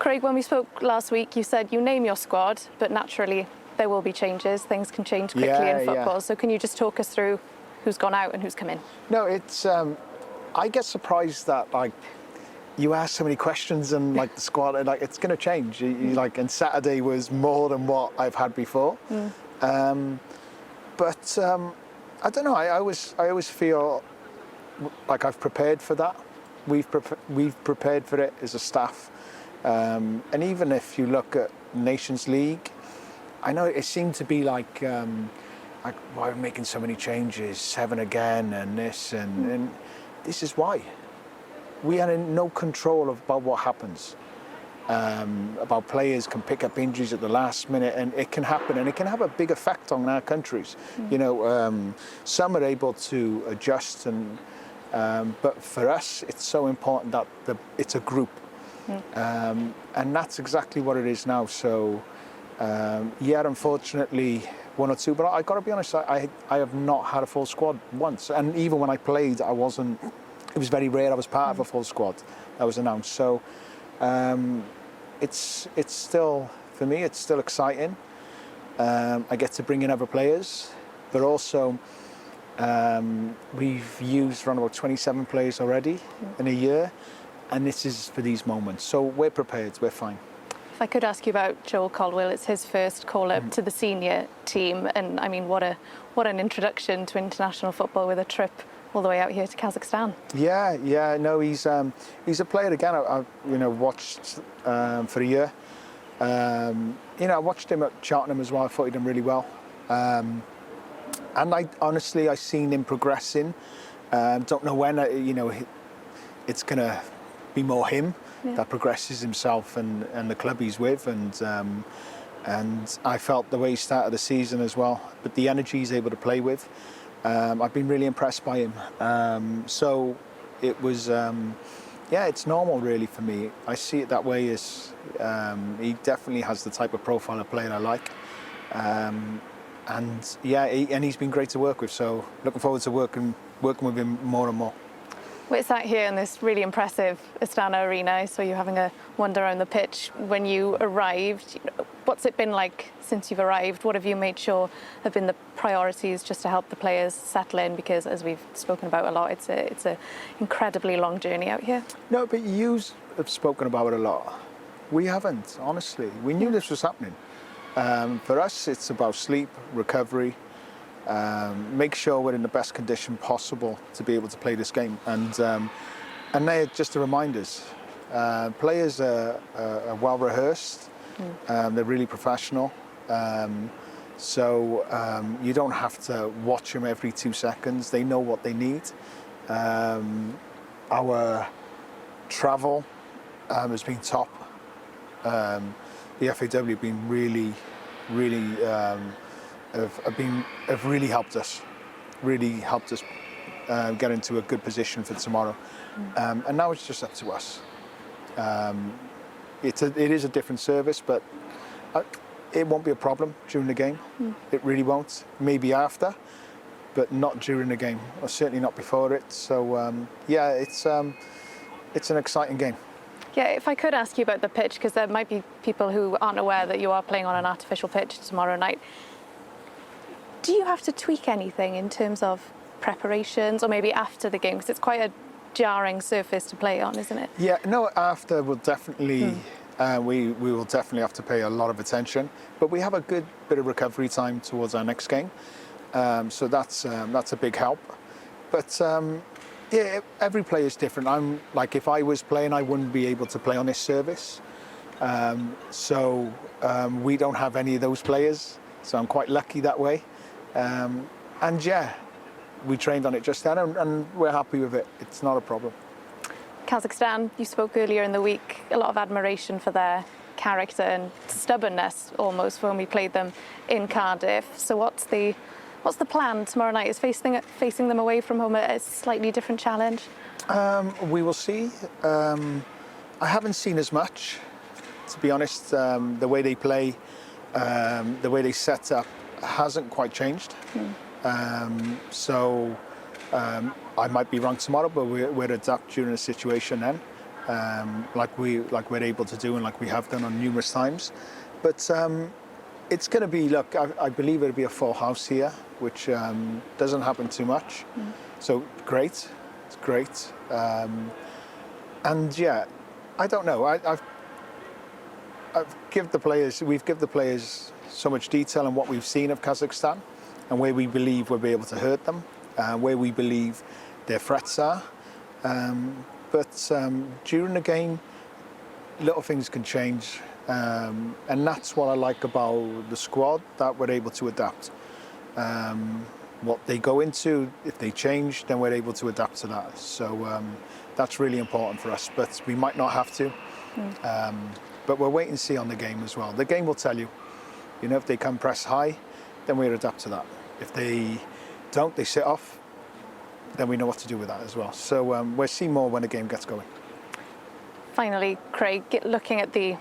Craig, when we spoke last week, you said you name your squad, but naturally there will be changes. Things can change quickly in football. So can you just talk us through who's gone out and who's come in? No, it's. I get surprised that you ask so many questions and the squad, and it's going to change. And Saturday was more than what I've had before. But I don't know. I always feel like I've prepared for that. We've prepared for it as a staff. And even if you look at Nations League, I know it seemed to be like why are we making so many changes, 7 again, and this, and this is why. We are in no control about what happens. About players can pick up injuries at the last minute, and it can happen, and it can have a big effect on our countries. Some are able to adjust, but for us, it's so important that it's a group. And that's exactly what it is now. So, unfortunately, 1 or 2. But I got to be honest, I have not had a full squad once. And even when I played, I wasn't. It was very rare I was part of a full squad that was announced. So, it's still, for me, it's still exciting. I get to bring in other players, but also we've used around about 27 players already in a year. And this is for these moments. So we're prepared, we're fine. If I could ask you about Joel Caldwell, it's his first call-up to the senior team. And I mean, what an introduction to international football with a trip all the way out here to Kazakhstan. Yeah, no, he's a player again. I watched for a year. I watched him at Cheltenham as well. I thought he'd done really well. And I seen him progressing. Don't know when, it's going to be more him that progresses himself and the club he's with, and I felt the way he started the season as well, but the energy he's able to play with, I've been really impressed by him. So it was, it's normal really for me. I see it that way as he definitely has the type of profile of player I like, and he's been great to work with. So looking forward to working with him more and more. We're sat here in this really impressive Astana arena. I saw you having a wander around the pitch when you arrived. What's it been like since you've arrived? What have you made sure have been the priorities just to help the players settle in? Because as we've spoken about a lot, it's a incredibly long journey out here. No, but you have spoken about it a lot. We haven't, honestly. We knew this was happening. For us, it's about sleep, recovery, make sure we're in the best condition possible to be able to play this game, and they're just to remind us. Players are well rehearsed. They're really professional, so you don't have to watch them every 2 seconds. They know what they need. Our travel has been top. The FAW have been really have really helped us get into a good position for tomorrow, and now it's just up to us. It is a different service, but it won't be a problem during the game. It really won't. Maybe after, but not during the game, or certainly not before it. So it's an exciting game. Yeah, if I could ask you about the pitch, because there might be people who aren't aware that you are playing on an artificial pitch tomorrow night. Do you have to tweak anything in terms of preparations, or maybe after the game? Because it's quite a jarring surface to play on, isn't it? Yeah, no, after we'll definitely, we will definitely have to pay a lot of attention. But we have a good bit of recovery time towards our next game. So that's a big help. But every player is different. I'm like, if I was playing, I wouldn't be able to play on this service. So we don't have any of those players. So I'm quite lucky that way. We trained on it just then, and we're happy with it. It's not a problem. Kazakhstan, you spoke earlier in the week, a lot of admiration for their character and stubbornness almost when we played them in Cardiff. So what's the plan tomorrow night? Is facing them away from home a slightly different challenge? We will see. I haven't seen as much, to be honest. The way they play, the way they set up hasn't quite changed. I might be wrong tomorrow, but we're adapt during the situation then. like we're able to do and like we have done on numerous times. But it's going to be, look, I believe it'll be a full house here, which doesn't happen too much. So great, it's great. And yeah, I don't know. We've given the players so much detail on what we've seen of Kazakhstan and where we believe we'll be able to hurt them, where we believe their threats are. But during the game, little things can change. And that's what I like about the squad, that we're able to adapt. What they go into, if they change, then we're able to adapt to that. So that's really important for us, but we might not have to. But we'll wait and see on the game as well. The game will tell you. You know, if they come press high, then we'll adapt to that. If they don't, they sit off, then we know what to do with that as well. So we'll see more when the game gets going. Finally, Craig, looking at the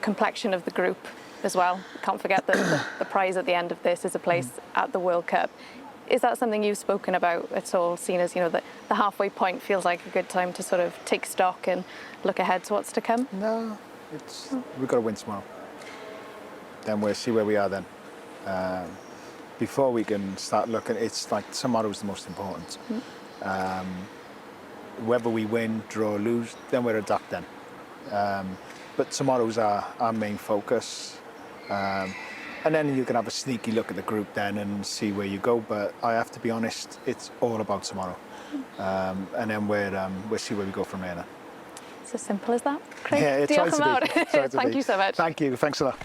complexion of the group as well, can't forget that the prize at the end of this is a place at the World Cup. Is that something you've spoken about at all, seen as, you know, the halfway point feels like a good time to sort of take stock and look ahead to what's to come? No, we've got to win tomorrow. Then we'll see where we are then. Before we can start looking, it's like tomorrow's the most important. Whether we win, draw, lose, then we're adapt then. But tomorrow's our main focus. And then you can have a sneaky look at the group then and see where you go. But I have to be honest, it's all about tomorrow. And then we'll see where we go from there then. It's as simple as that. Craig, yeah, diolch yn fawr. Thank you so much. Thank you. Thanks a lot.